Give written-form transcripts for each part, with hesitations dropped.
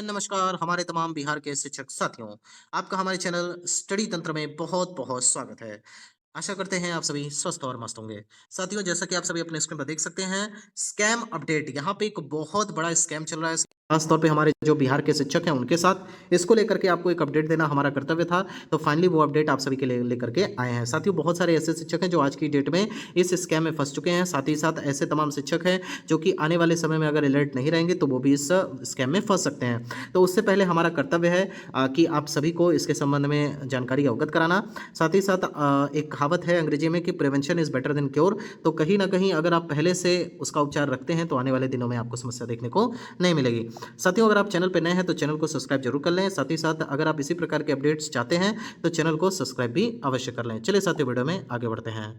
नमस्कार हमारे तमाम बिहार के शिक्षक साथियों। आपका हमारे चैनल स्टडी तंत्र में बहुत बहुत स्वागत है। आशा करते हैं आप सभी स्वस्थ और मस्त होंगे। साथियों, जैसा कि आप सभी अपने स्क्रीन पर देख सकते हैं, स्कैम अपडेट यहाँ पे एक बहुत बड़ा स्कैम चल रहा है। खास तौर पे हमारे जो बिहार के शिक्षक हैं उनके साथ इसको लेकर के आपको एक अपडेट देना हमारा कर्तव्य था। तो फाइनली वो अपडेट आप सभी के लिए लेकर के आए हैं। साथियों, बहुत सारे ऐसे शिक्षक हैं जो आज की डेट में इस स्कैम में फंस चुके हैं। साथ ही साथ ऐसे तमाम शिक्षक हैं जो कि आने वाले समय में अगर अलर्ट नहीं रहेंगे तो वो भी इस स्कैम में फंस सकते हैं। तो उससे पहले हमारा कर्तव्य है कि आप सभी को इसके संबंध में जानकारी अवगत कराना। साथ ही साथ एक कहावत है अंग्रेजी में कि prevention is better than cure. तो कहीं ना कहीं अगर आप पहले से उसका उपचार रखते हैं तो आने वाले दिनों में आपको समस्या देखने को नहीं मिलेगी। साथियों, अगर आप चैनल पर नए हैं तो चैनल को सब्सक्राइब जरूर कर लें। साथ ही साथ अगर आप इसी प्रकार के अपडेट्स चाहते हैं तो चैनल को सब्सक्राइब भी अवश्य कर लें। चलिए साथियों, वीडियो में आगे बढ़ते हैं।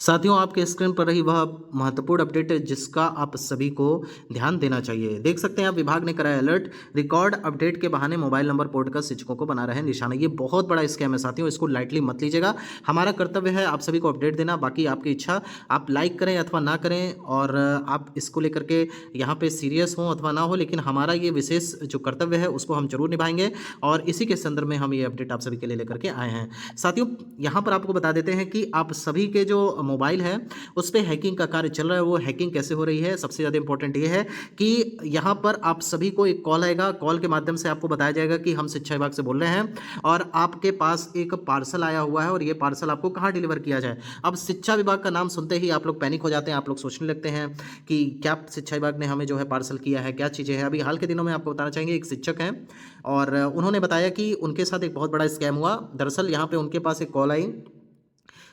साथियों, आपके स्क्रीन पर रही वह महत्वपूर्ण अपडेट है जिसका आप सभी को ध्यान देना चाहिए। देख सकते हैं आप, विभाग ने कराया अलर्ट, रिकॉर्ड अपडेट के बहाने मोबाइल नंबर पोर्ट कर शिक्षकों को बना रहे हैं निशाना। ये बहुत बड़ा स्कैम है साथियों, इसको लाइटली मत लीजिएगा। हमारा कर्तव्य है आप सभी को अपडेट देना, बाकी आपकी इच्छा। आप लाइक करें अथवा ना करें, और आप इसको लेकर के यहाँ पे सीरियस हों अथवा ना हो, लेकिन हमारा ये विशेष जो कर्तव्य है उसको हम जरूर निभाएंगे। और इसी के संदर्भ में हम ये अपडेट आप सभी के लिए लेकर के आए हैं। साथियों, यहाँ पर आपको बता देते हैं कि आप सभी के जो मोबाइल है उस पे हैकिंग का कार्य चल रहा है। वो हैकिंग कैसे हो रही है, सबसे ज़्यादा इंपॉर्टेंट ये है कि यहाँ पर आप सभी को एक कॉल आएगा। कॉल के माध्यम से आपको बताया जाएगा कि हम शिक्षा विभाग से बोल रहे हैं और आपके पास एक पार्सल आया हुआ है और ये पार्सल आपको कहाँ डिलीवर किया जाए। अब शिक्षा विभाग का नाम सुनते ही आप लोग पैनिक हो जाते हैं, आप लोग सोचने लगते हैं कि क्या शिक्षा विभाग ने हमें जो है पार्सल किया है, क्या चीज़ें हैं। अभी हाल के दिनों में आपको बताना चाहेंगे, एक शिक्षक हैं और उन्होंने बताया कि उनके साथ एक बहुत बड़ा स्कैम हुआ। दरअसल यहाँ पे उनके पास एक कॉल आई।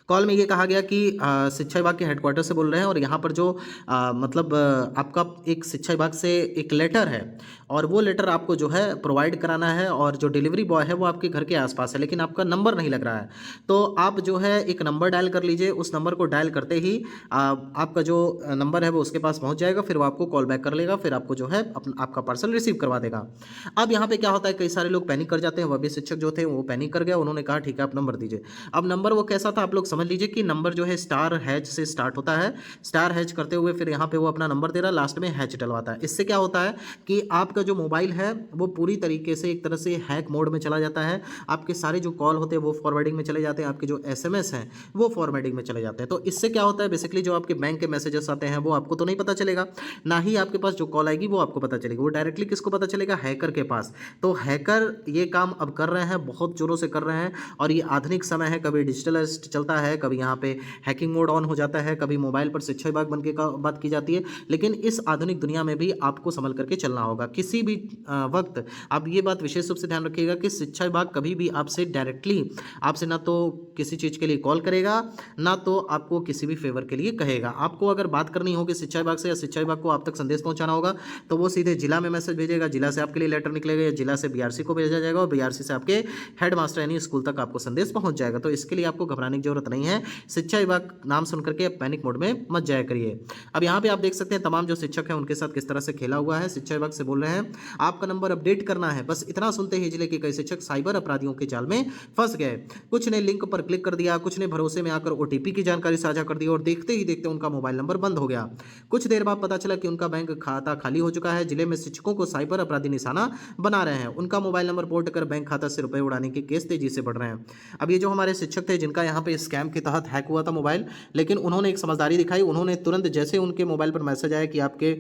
कॉल में ये कहा गया कि शिक्षा विभाग के हेडक्वार्टर से बोल रहे हैं और यहाँ पर जो मतलब आपका एक शिक्षा विभाग से एक लेटर है और वो लेटर आपको जो है प्रोवाइड कराना है, और जो डिलीवरी बॉय है वो आपके घर के आसपास है, लेकिन आपका नंबर नहीं लग रहा है। तो आप जो है एक नंबर डायल कर लीजिए। उस नंबर को डायल करते ही आपका जो नंबर है वो उसके पास पहुँच जाएगा, फिर वो आपको कॉल बैक कर लेगा, फिर आपको जो है आपका पार्सल रिसीव करवा देगा। अब यहाँ पे क्या होता है, कई सारे लोग पैनिक कर जाते हैं। वह भी शिक्षक जो थे वो पैनिक कर गया। उन्होंने कहा ठीक है आप नंबर दीजिए। अब नंबर वो कैसा था आप लोग समझ लीजिए कि नंबर जो है स्टार हैच से स्टार्ट होता है। स्टार हैच करते हुए फिर यहाँ पे वो अपना नंबर दे रहा है, लास्ट में हैच डलवाता है। इससे क्या होता है कि आपका जो मोबाइल है वो पूरी तरीके से एक तरह से हैक मोड में चला जाता है। आपके सारे जो कॉल होते हैं वो फॉरवर्डिंग में चले जाते हैं, आपके जो एसएमएस हैं वो फॉरवर्डिंग में चले जाते हैं। तो इससे क्या होता है, बेसिकली जो आपके बैंक के मैसेजेस आते हैं वो आपको तो नहीं पता चलेगा, ना ही आपके पास जो कॉल आएगी वो आपको पता चलेगी। वो डायरेक्टली किसको पता चलेगा, हैकर के पास। तो हैकर ये काम अब कर रहे हैं, बहुत जोरों से कर रहे हैं। और ये आधुनिक समय है, कभी डिजिटल अरेस्ट चलता है, कभी यहाँ पे हैकिंग मोड ऑन हो जाता है, कभी मोबाइल पर शिक्षा विभाग बन के का बात की जाती है। लेकिन इस आधुनिक दुनिया में भी आपको संभल करके चलना होगा। किसी भी वक्त आप ये बात विशेष रूप से ध्यान रखिएगा कि शिक्षा विभाग कभी भी आपसे डायरेक्टली आपसे ना तो किसी चीज़ के लिए कॉल करेगा, ना तो आपको किसी भी फेवर के लिए कहेगा। आपको अगर बात करनी होगी शिक्षा विभाग से या शिक्षा विभाग को आप तक संदेश पहुंचाना होगा तो वो सीधे जिला में मैसेज भेजेगा, जिला से आपके लिए लेटर निकलेगा, या जिला से बीआरसी को भेजा जाएगा और बीआरसी से आपके हेड मास्टर यानी स्कूल तक आपको संदेश पहुंच जाएगा। तो इसके लिए आपको घबराने की जरूरत नहीं है। शिक्षा विभाग नाम सुन करके पैनिक मोड में मत जाया करिए। अब यहाँ पे आप देख सकते हैं तमाम जो शिक्षक हैं उनके साथ किस तरह से खेला हुआ है। शिक्षा विभाग से बोल रहे हैं आपका नंबर अपडेट करना है। बस इतना सुनते ही जिले के कई शिक्षक साइबर अपराधियों के जाल में फंस गए। कुछ ने लिंक पर क्लिक कर दिया, कुछ ने भरोसे में आकर ओटीपी की जानकारी साझा कर दी और देखते ही देखते उनका मोबाइल नंबर बंद हो गया। कुछ देर बाद पता चला कि उनका बैंक खाता खाली हो चुका है। जिले में शिक्षकों को साइबर अपराधी निशाना बना रहे हैं। उनका मोबाइल नंबर पोर्ट कर बैंक खाता से रुपए उड़ाने के केस तेजी से बढ़ रहे हैं। अब ये जो हमारे शिक्षक थे जिनका यहाँ पे स्कैम के तहत हैक हुआ था मोबाइल, लेकिन उन्होंने एक समझदारी दिखाई। उन्होंने तुरंत जैसे उनके मोबाइल पर मैसेज आया कि आपके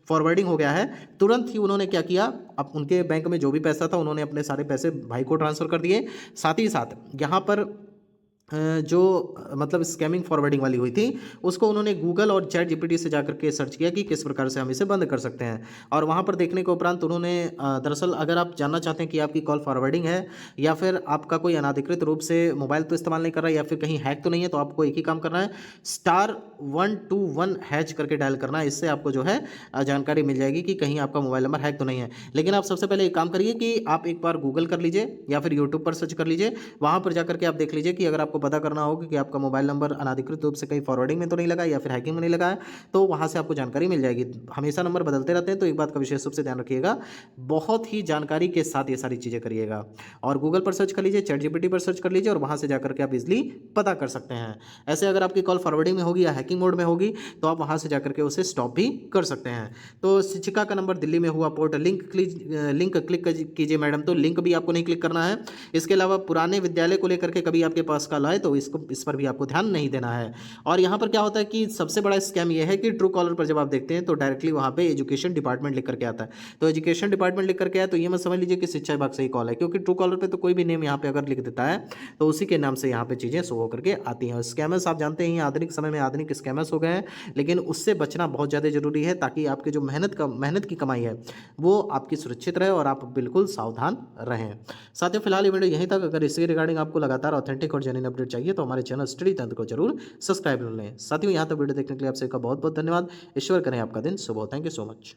फॉरवर्डिंग हो गया है, तुरंत ही उन्होंने क्या किया, अब उनके बैंक में जो भी पैसा था उन्होंने अपने सारे पैसे भाई को ट्रांसफ़र कर दिए। साथ ही साथ यहाँ पर जो मतलब स्कैमिंग फॉरवर्डिंग वाली हुई थी उसको उन्होंने गूगल और चैट जीपीटी से जाकर के सर्च किया कि किस प्रकार से हम इसे बंद कर सकते हैं। और वहाँ पर देखने के उपरांत उन्होंने दरअसल अगर आप जानना चाहते हैं कि आपकी कॉल फॉरवर्डिंग है या फिर आपका कोई अनाधिकृत रूप से मोबाइल तो इस्तेमाल नहीं कर रहा है या फिर कहीं हैक तो नहीं है, तो आपको एक ही काम करना है, *121# हैच करके डायल करना है। इससे आपको जो है जानकारी मिल जाएगी कि कहीं आपका मोबाइल नंबर हैक तो नहीं है। लेकिन आप सबसे पहले एक काम करिए कि आप एक बार गूगल कर लीजिए या फिर यूट्यूब पर सर्च कर लीजिए। वहाँ पर जाकर के आप देख लीजिए कि अगर आपको पता करना होगा कि आपका मोबाइल नंबर अनाधिकृत रूप से कहीं फॉरवर्डिंग में तो नहीं लगा है या फिर हैकिंग में नहीं लगा है, तो वहाँ से आपको जानकारी मिल जाएगी। हमेशा नंबर बदलते रहते हैं, तो एक बात का विशेष रूप से ध्यान रखिएगा, बहुत ही जानकारी के साथ ये सारी चीज़ें करिएगा। और गूगल पर सर्च कर लीजिए, चैट जीपीटी पर सर्च कर लीजिए और वहाँ से जाकर के आप इज़िली पता कर सकते हैं। ऐसे अगर आपकी कॉल फॉरवर्डिंग में होगी या हैकिंग मोड में होगी, तो आप वहाँ से जाकर के उसे स्टॉप भी कर सकते हैं। तो शिक्षिका का नंबर दिल्ली में हुआ पोर्ट, लिंक क्लिक कीजिए मैडम, तो लिंक भी आपको नहीं क्लिक करना है। इसके अलावा पुराने विद्यालय को लेकर के कभी आपके पास कॉल आए तो इस पर भी आपको ध्यान नहीं देना है। और यहाँ पर क्या होता है कि सबसे बड़ा स्कैम ये है कि ट्रू कॉलर पर जब आप देखते हैं तो डायरेक्टली वहाँ पे एजुकेशन डिपार्टमेंट लिख करके आता है। तो एजुकेशन डिपार्टमेंट लिख करके आया तो ये मत समझ लीजिए कि शिक्षा विभाग से ही कॉल है, क्योंकि ट्रू कॉलर पे तो कोई भी नेम यहाँ पे अगर लिख देता है तो उसी के नाम से यहाँ पे चीज़ें शो होकर के आती हैं। स्कैमर्स आप जानते हैं आधुनिक समय में आधुनिक स्कैमर्स हो गए हैं, लेकिन उससे बचना बहुत ज़्यादा जरूरी है, ताकि आपकी जो मेहनत की कमाई है वो आपकी सुरक्षित रहे और आप बिल्कुल सावधान रहें। साथियों, फिलहाल ये वीडियो यहीं तक। अगर इसके रिगार्डिंग आपको लगातार ऑथेंटिक और जेन्युइन अपडेट चाहिए तो हमारे चैनल स्टडी तंत्र को जरूर सब्सक्राइब कर लें। साथियों, यहाँ तक वीडियो देखने के लिए आप सबका बहुत बहुत धन्यवाद। ईश्वर करें आपका दिन शुभ हो। Thank you so much.